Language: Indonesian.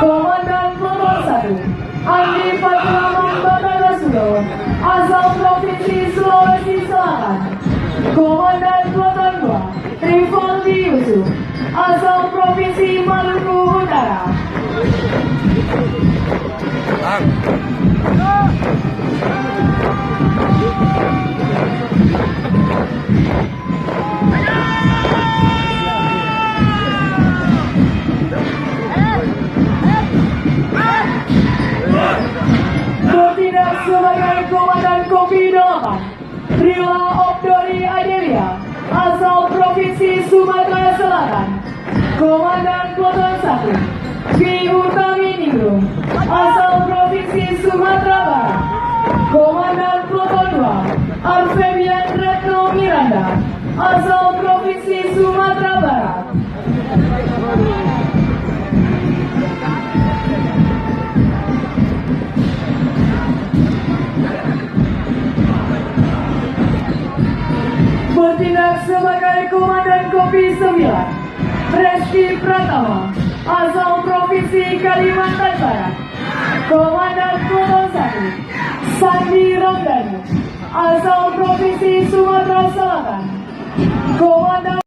Komandan Pluton 1 Andi Patraman Batanasulo, asal Provinsi Sulawesi Selatan. Komandan Pluton 2 Rivaldi Yusuf, asal Provinsi Maluku Utara. Bertindak sebagai Komandan Kopi 8 Trila Obdori Adelia, asal Provinsi Sumatera Selatan. Komandan Pluton 1 Ki Utami Ningrum, asal Provinsi Sumatera Barat. Komandan Pluton 2 Arfebian Retno Miranda, asal Provinsi Sumatera Barat. Bertindak sebagai Komandan Kopi 9 Reski Pratama, asal Provinsi Kalimantan Barat. Komandan Pluton 1 Sandi Ramdhani, asal Provinsi Sumatera Selatan. Komandan